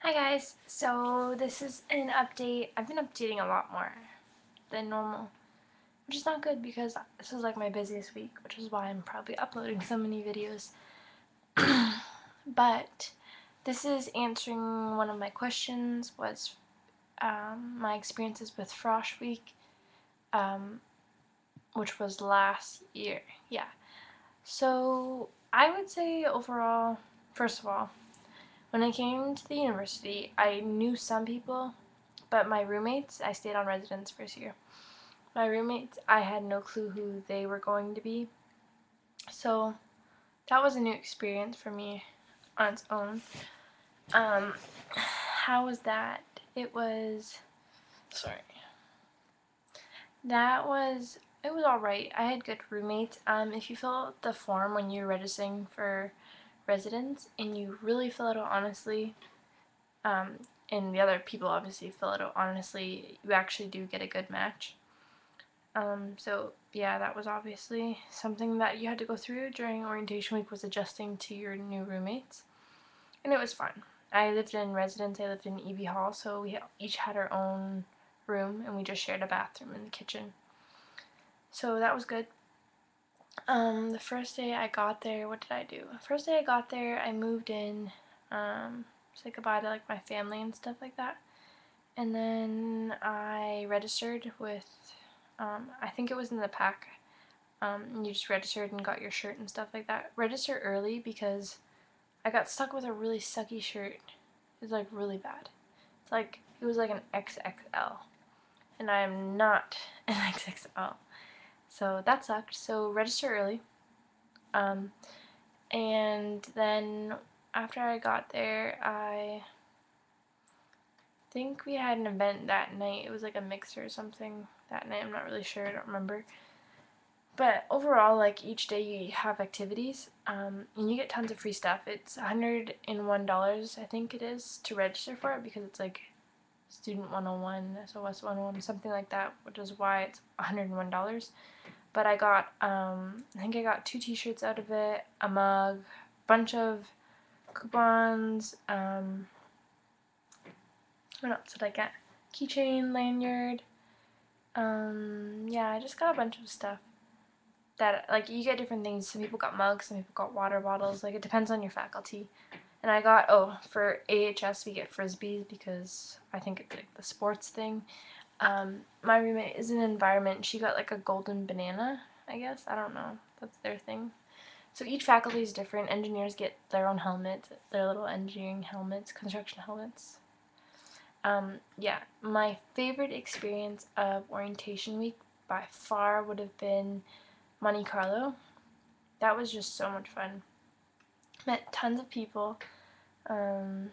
Hi guys, so this is an update. I've been updating a lot more than normal, which is not good because this is like my busiest week, which is why I'm probably uploading so many videos. But this is answering one of my questions, was my experiences with Frosh Week, um, which was last year. Yeah. So I would say overall, first of all, when I came to the university, I knew some people. But my roommates, I stayed on residence first year. My roommates, I had no clue who they were going to be. So that was a new experience for me on its own. Um, how was that? It was, sorry. It was alright. I had good roommates. If you fill out the form when you're registering for residence and you really fill it out honestly, um, and the other people obviously fill it out honestly, you actually do get a good match. So yeah, that was obviously something that you had to go through during orientation week, was adjusting to your new roommates, and it was fun. I lived in residence. I lived in EB Hall, so we each had our own room, and we just shared a bathroom and the kitchen. So that was good. The first day I got there, what did I do? First day I got there, I moved in, said goodbye to like my family and stuff like that, and then I registered with, I think it was in the pack. You just registered and got your shirt and stuff like that. Register early because I got stuck with a really sucky shirt. It was like really bad. It was like an XXL, and I am not an XXL, so that sucked. So register early. Um, and then after I got there, I think we had an event that night. It was like a mix or something that night. I'm not really sure. I don't remember. But overall, like each day you have activities, and you get tons of free stuff. It's $101, I think it is, to register for it because it's like Student 101, SOS 101, something like that, which is why it's $101. But I think I got 2 t-shirts out of it, a mug, bunch of coupons, what else did I get? Keychain, lanyard, yeah, I just got a bunch of stuff. That like you get different things. Some people got mugs, some people got water bottles. Like it depends on your faculty. And I got, for AHS we get frisbees because I think it's like the sports thing. My roommate is in environment. She got like a golden banana, I guess. I don't know. That's their thing. So each faculty is different. Engineers get their own helmets, their little engineering helmets, construction helmets. Yeah, my favorite experience of orientation week by far would have been Monte Carlo. That was just so much fun. Met tons of people. Um,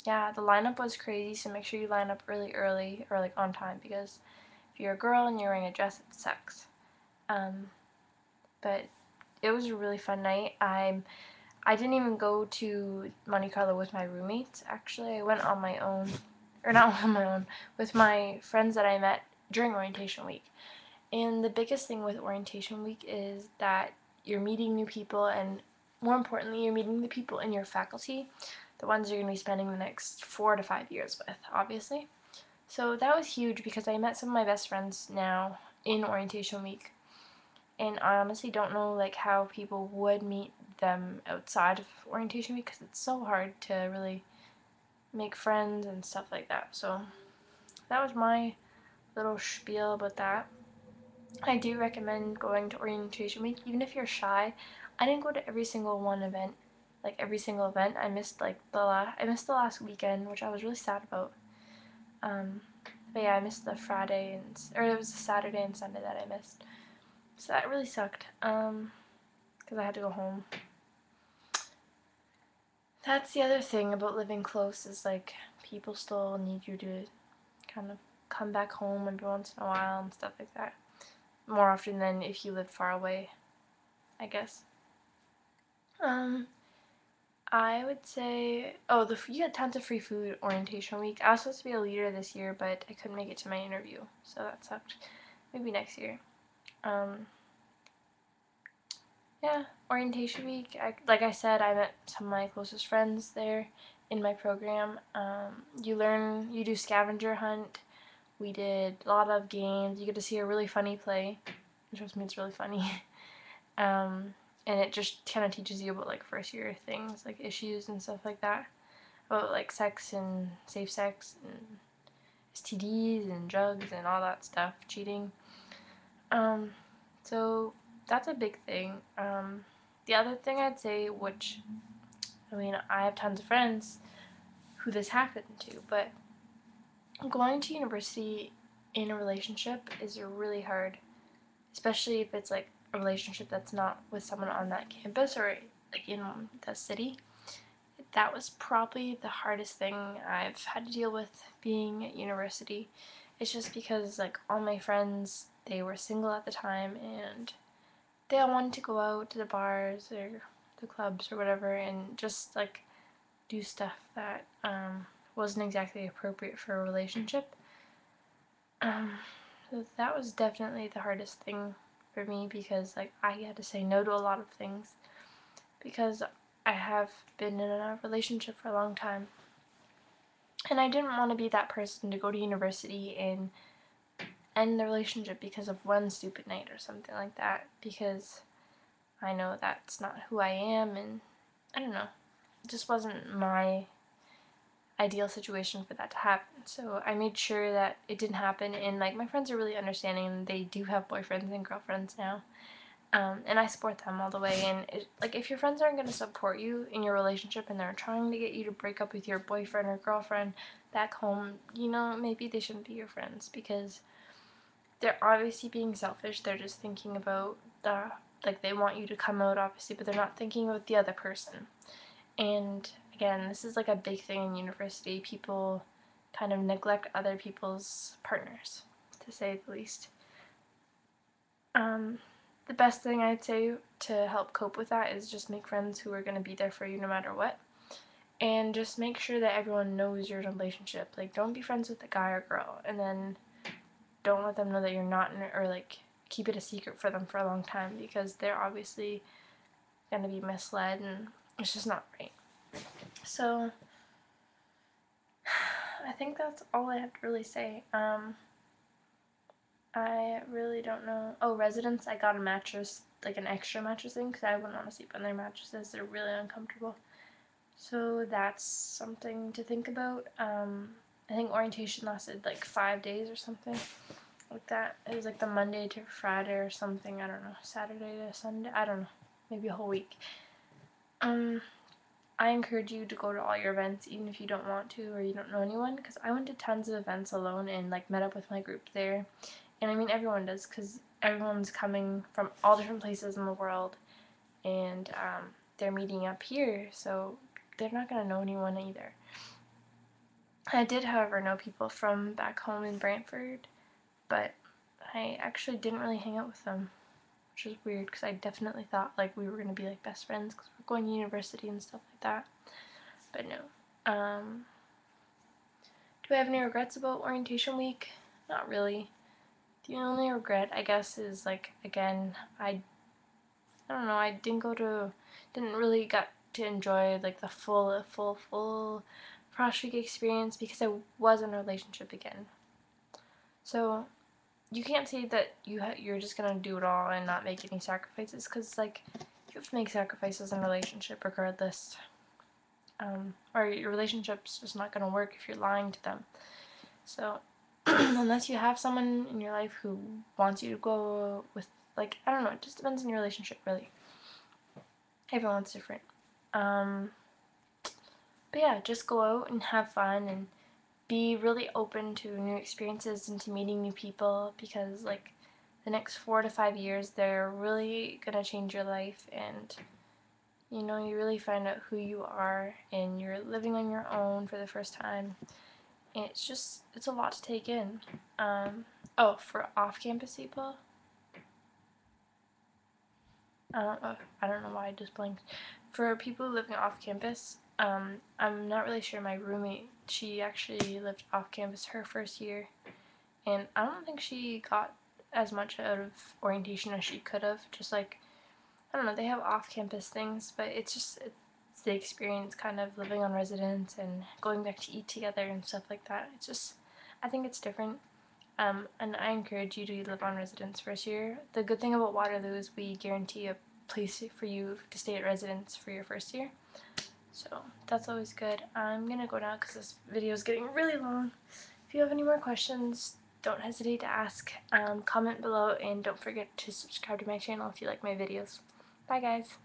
yeah, the lineup was crazy, so make sure you line up really early or like on time because if you're a girl and you're wearing a dress, it sucks. Um, but it was a really fun night. I didn't even go to Monte Carlo with my roommates. Actually, I went on my own, or not on my own, with my friends that I met during orientation week. And the biggest thing with orientation week is that you're meeting new people, and more importantly, you're meeting the people in your faculty, the ones you're going to be spending the next 4 to 5 years with, obviously. So that was huge because I met some of my best friends now in orientation week, and I honestly don't know like how people would meet them outside of orientation week because it's so hard to really make friends and stuff like that. So that was my little spiel about that. I do recommend going to orientation week, even if you're shy. I didn't go to every single one event, like every single event. I missed the last weekend, which I was really sad about. Um, but yeah, I missed the Friday or it was the Saturday and Sunday that I missed. So that really sucked. Because I had to go home. That's the other thing about living close is like people still need you to kind of come back home every once in a while and stuff like that. More often than if you live far away, I guess. Um, I would say, you get tons of free food orientation week. I was supposed to be a leader this year, but I couldn't make it to my interview, so that sucked. Maybe next year. Um, yeah, orientation week. Like I said, I met some of my closest friends there, in my program. You do scavenger hunt. We did a lot of games. You get to see a really funny play. Trust me, it's really funny. um, and it just kind of teaches you about like first year things, like issues and stuff like that, about like sex and safe sex and STDs and drugs and all that stuff, cheating. Um, so that's a big thing. The other thing I'd say, which I mean, I have tons of friends who this happened to, but going to university in a relationship is really hard, especially if it's like a relationship that's not with someone on that campus or like in the city. That was probably the hardest thing I've had to deal with being at university. It's just because like all my friends, they were single at the time and they all wanted to go out to the bars or the clubs or whatever and just like do stuff that wasn't exactly appropriate for a relationship. So that was definitely the hardest thing for me because like I had to say no to a lot of things because I have been in a relationship for a long time. And I didn't want to be that person to go to university and end the relationship because of one stupid night or something like that, because I know that's not who I am, and I don't know, it just wasn't my ideal situation for that to happen. So I made sure that it didn't happen, and like my friends are really understanding, and they do have boyfriends and girlfriends now. And I support them all the way. And like, if your friends aren't going to support you in your relationship and they're trying to get you to break up with your boyfriend or girlfriend back home, you know, maybe they shouldn't be your friends because they're obviously being selfish. They're just thinking about like they want you to come out, obviously, but they're not thinking about the other person. And again, this is like a big thing in university. People kind of neglect other people's partners, to say the least. The best thing I'd say to help cope with that is just make friends who are going to be there for you no matter what. And just make sure that everyone knows you're in a relationship. Like, don't be friends with a guy or girl, and then don't let them know that you're not in it, or like keep it a secret for them for a long time because they're obviously going to be misled and it's just not right. So, I think that's all I have to really say. I really don't know. Oh, residents, I got a mattress, like an extra mattress thing, because I wouldn't want to sleep on their mattresses. They're really uncomfortable. So that's something to think about. I think orientation lasted like 5 days or something like that. It was like the Monday to Friday or something. I don't know. Saturday to Sunday. I don't know. Maybe a whole week. I encourage you to go to all your events, even if you don't want to or you don't know anyone, because I went to tons of events alone and like met up with my group there. And I mean, everyone does, because everyone's coming from all different places in the world, and they're meeting up here, so they're not going to know anyone either. I did, however, know people from back home in Brantford, but I actually didn't really hang out with them, which is weird because I definitely thought like we were going to be like best friends because we're going to university and stuff like that. But no. Do I have any regrets about orientation week? Not really. The only regret, I guess, is like, again, I don't know, I didn't really get to enjoy like the full Frost Week experience because I was in a relationship again. So you can't say that you're just gonna do it all and not make any sacrifices, because like you have to make sacrifices in a relationship regardless. Or your relationship's just not gonna work if you're lying to them. So unless you have someone in your life who wants you to go with, like, I don't know, it just depends on your relationship, really. Everyone's different. But yeah, just go out and have fun and be really open to new experiences and to meeting new people, because like the next 4 to 5 years, they're really gonna change your life, and you know, you really find out who you are, and you're living on your own for the first time. And it's a lot to take in. Oh, for off-campus people, I don't know why I just blinked. For people living off campus, I'm not really sure. My roommate, she actually lived off campus her first year, and I don't think she got as much out of orientation as she could have. Just like, I don't know, they have off campus things, but it's the experience kind of living on residence and going back to eat together and stuff like that. It's just, I think it's different. And I encourage you to live on residence first year. The good thing about Waterloo is we guarantee a place for you to stay at residence for your first year. So that's always good. I'm gonna go now because this video is getting really long. If you have any more questions, don't hesitate to ask. Comment below, and don't forget to subscribe to my channel if you like my videos. Bye guys!